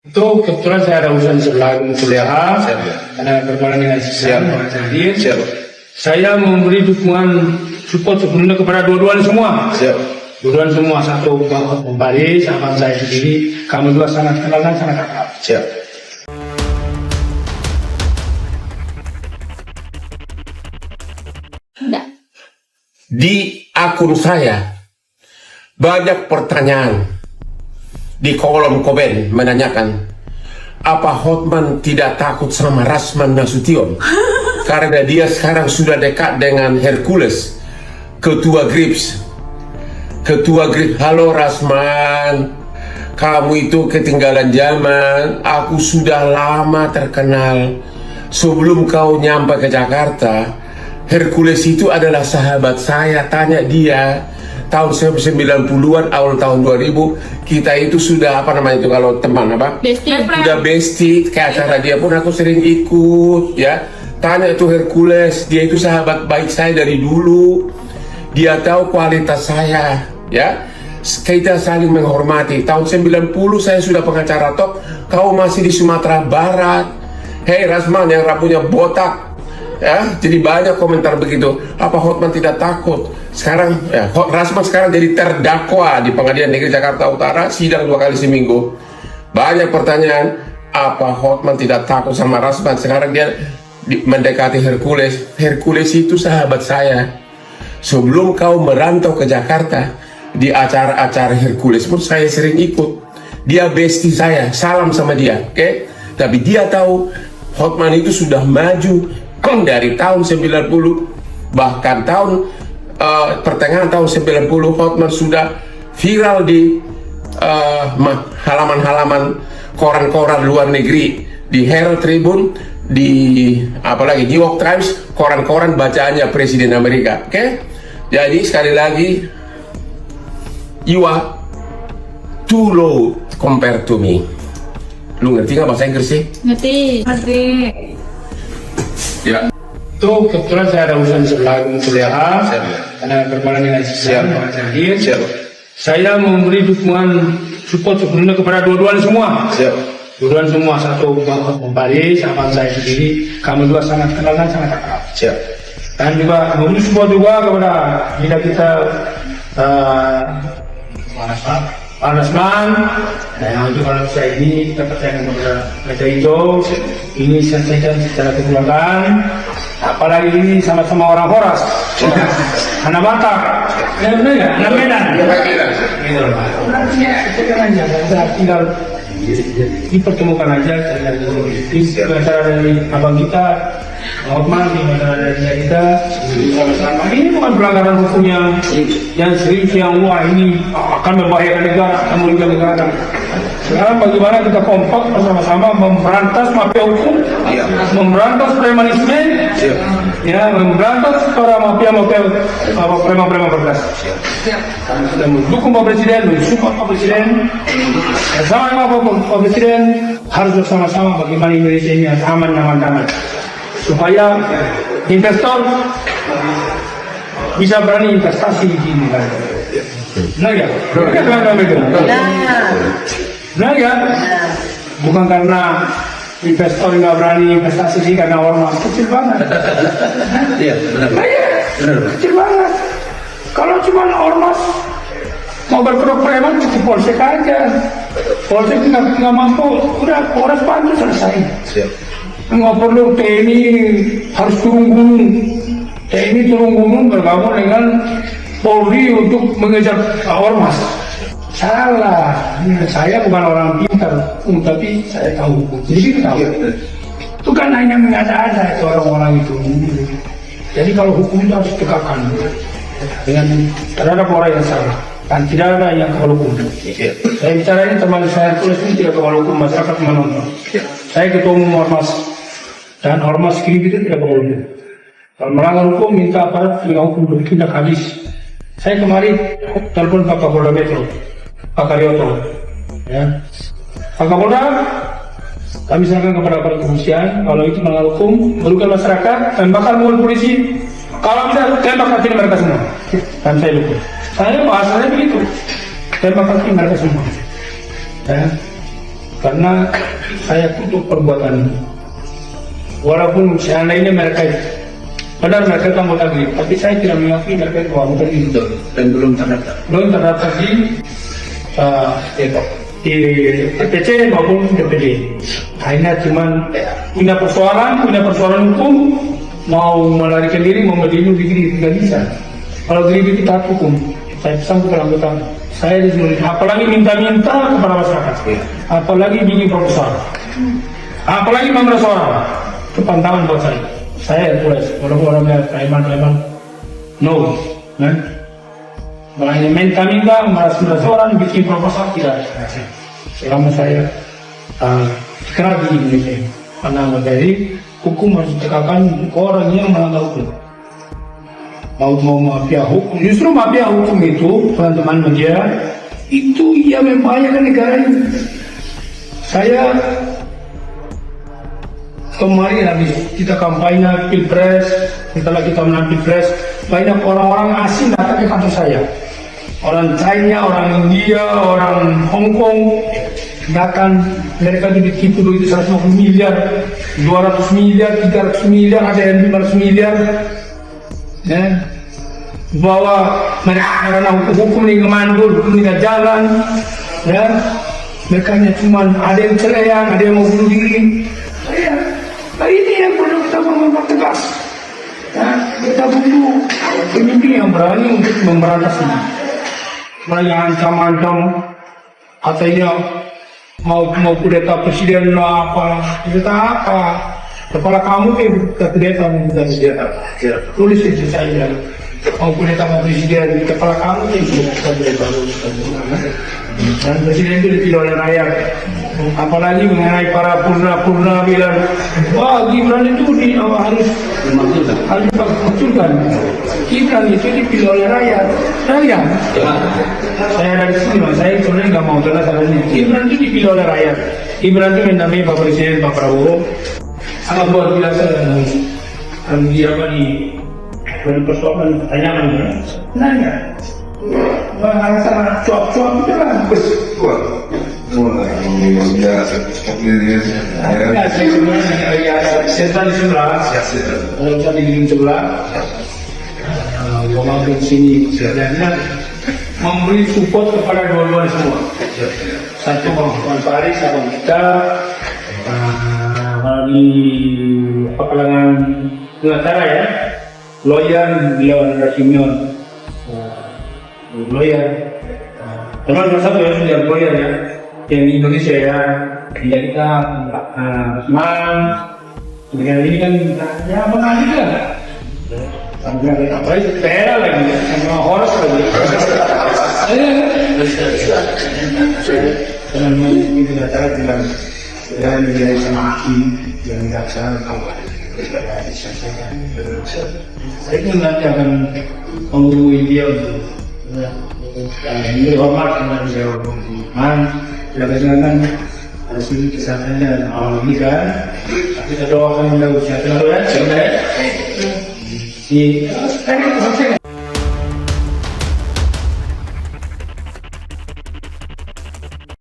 Itu kebetulan saya ada urusan sebelah kuliah, karena berbalan dengan sistem. Jadi saya memberi dukungan support sepenuhnya kepada dua-duanya semua. Dua-duanya semua, satu Bang Bari sama saya sendiri, kami dua sangat kenal dan sangat akrab. Di akun saya banyak pertanyaan di kolom komen menanyakan, apa Hotman tidak takut sama Rasman Nasution karena dia sekarang sudah dekat dengan Hercules, ketua GRIPS. Halo Rasman, kamu itu ketinggalan zaman. Aku sudah lama terkenal. Sebelum kau nyampe ke Jakarta, Hercules itu adalah sahabat saya. Tanya dia. Tahun 90-an, awal tahun 2000, kita itu sudah kalau teman udah bestie. Ke acara dia pun aku sering ikut, ya. Tanya itu Hercules, dia itu sahabat baik saya dari dulu. Dia tahu kualitas saya, ya. Kita saling menghormati. Tahun 90 saya sudah pengacara top, kau masih di Sumatera Barat. Hei Rasman yang rambutnya botak, ya. Jadi banyak komentar begitu. Apa Hotman tidak takut? Sekarang ya, Rasman sekarang jadi terdakwa di Pengadilan Negeri Jakarta Utara, sidang 2 kali seminggu. Banyak pertanyaan, apa Hotman tidak takut sama Rasman? Sekarang dia mendekati Hercules. Hercules itu sahabat saya. Sebelum kau merantau ke Jakarta, di acara-acara Hercules pun saya sering ikut. Dia bestie saya, salam sama dia, oke? Tapi dia tahu Hotman itu sudah maju dari tahun 90, bahkan pertengahan tahun 90 Hotman sudah viral di halaman-halaman koran-koran luar negeri, di Herald Tribune, di apalagi New York Times, koran-koran bacaannya Presiden Amerika. Oke? Jadi sekali lagi, you are too low compared to me. Lu ngerti nggak bahasa Inggris sih? Ngerti. Ya. Itu kebetulan saya ada urusan sebelah kuliah, karena berbalan dengan sistem. Jadi saya memberi dukungan support sepenuhnya kepada dua-duanya semua. Dua-duanya semua, satu Bang Bari sama saya sendiri, kami dua sangat kenal dan sangat akrab. Dan juga memberi support juga kepada kita Pak Rasman. Yang itu kalau saya ini kita percayakan kepada mereka ini selesaikan secara kekeluargaan. Apalagi ini sama-sama orang Horas, anak Batak, benar ya, anak Medan. Gitu loh, kita kan aja, tinggal dipertemukan aja. Di acara dari abang kita, Hotman, di acara dari kita, sama-sama. Ini bukan pelanggaran hukumnya yang serius, yang wah ini akan membahayakan negara, akan merugikan negara. Sekarang bagaimana kita kompak bersama-sama memberantas mafia hukum, memberantas premanisme, ya, memberantas para mafia-mafia, preman-preman berkas. Kami sudah mendukung Pak Presiden, mensupport Pak Presiden, bersama dengan Pak Presiden harus bersama-sama bagaimana Indonesia ini aman, supaya investor bisa berani investasi di sini. Nah ya, benar ya? Bukan karena investor nggak berani investasi sih, karena ormas kecil banget. Iya, benar. Kecil banget. Kalau cuma ormas mau berkedok preman, cukup polsek aja. Polsek nggak mampu, udah Polres bantu selesai. Nggak perlu TNI harus turun gunung. TNI turun gunung bergabung dengan Polri untuk mengejar ormas. Salah. Saya bukan orang pintar, tapi saya tahu hukum. Jadi kita tahu. Itu kan hanya mengada-ada itu orang-orang itu. Jadi kalau hukum itu harus ditegakkan dengan terhadap orang yang salah, dan tidak ada yang kebal hukum. Saya bicara ini teman saya tulis ini tidak kebal hukum, masyarakat menonton. Saya ketua umum ormas, dan ormas kiri itu tidak kebal hukum. Kalau melanggar hukum, minta aparat penegak hukum bertindak habis. Saya kemarin telepon Pak Kapolda Metro, Pak Karyoto, ya. Pak Kapolda, kami serahkan kepada aparat kepolisian. Kalau itu melanggar hukum, merugikan masyarakat, dan bakal mengulur polisi. Kalau bisa, tembak hati mereka semua. Dan saya dukung. Saya bahasanya begitu, tembak hati mereka semua. Ya. karena saya kutuk perbuatan. Walaupun seandainya mereka padahal mereka itu anggota GRIP, tapi saya tidak mengakui mereka itu anggota GRIP Dan belum terdaftar. belum terdaftar di DPC maupun DPD. Hanya cuman punya persoalan hukum, mau melarikan diri, mau berdiri di GRIP, tidak bisa. Kalau GRIP itu taat hukum, saya pesan kepada anggota saya disuruh, apalagi minta-minta kepada masyarakat, apalagi bikin proposal, apalagi memeras orang, itu pantangan buat saya. Saya tulis, walaupun orang bilang preman, no, kan? Makanya minta-minta, memeras orang, bikin proposal, tidak. Selama saya kerap di Indonesia, karena dari hukum harus ditegakkan ke orang yang melanggar hukum. Mau mafia hukum, justru mafia hukum itu, teman-teman media, itu ia membahayakan negara ini. Saya kemarin habis kita kampanye pilpres, setelah kita menang pilpres, banyak orang-orang asing datang ke kantor saya. Orang China, orang India, orang Hong Kong datang, mereka itu ditipu duit 150 miliar, 200 miliar, 300 miliar, ada yang 500 miliar. Ya, bahwa mereka karena hukum ini kemandul, hukum ini nggak jalan, ya, mereka hanya cuma ada yang celayang, ada yang mau bunuh diri. Ini yang perlu kita mempertegas. Ya, kita butuh pemimpin yang berani untuk memberantas ini. Mereka ancam-ancam, katanya mau kudeta presiden lah apa, kepala kamu kudeta tulis itu saya mau kudeta presiden, kepala kamu kudeta dan presiden itu dipilih oleh rakyat. Apalagi mengenai para purna bilang, wah Gibran itu harus dimunculkan. Gibran itu dipilih oleh rakyat. Saya dari sini, saya sebenarnya nggak mau jelas caranya. Gibran itu dipilih oleh rakyat. Gibran itu mendampingi Pak Presiden, Pak Prabowo. Sangat luar biasa. Dan dia persoalan tanyakan, nanya. Alasan cuap-cuap itu lah. Saya di sebelah, saya di gedung sebelah, di sini sebenarnya memberi support kepada dua-duanya semua. Satu Bang Faris, Bang kita, di kalangan pengacara ya, lawyer, beliau adalah senior lawyer. Teman satu ya sudah lawyer ya. Yang di Indonesia ya, dia kita Usman, dengan ini kan ya pernah juga, sampai apa itu Tera lagi, sama Horus lagi. Teman-teman ini tidak cara bilang, dan dia sama Aki yang tidak salah kawan. Saya pun nanti akan menghubungi dia untuk ini hormat dengan dia silakan ada sini kesannya awal nikah, kita doakan mudah-mudahan ya. Si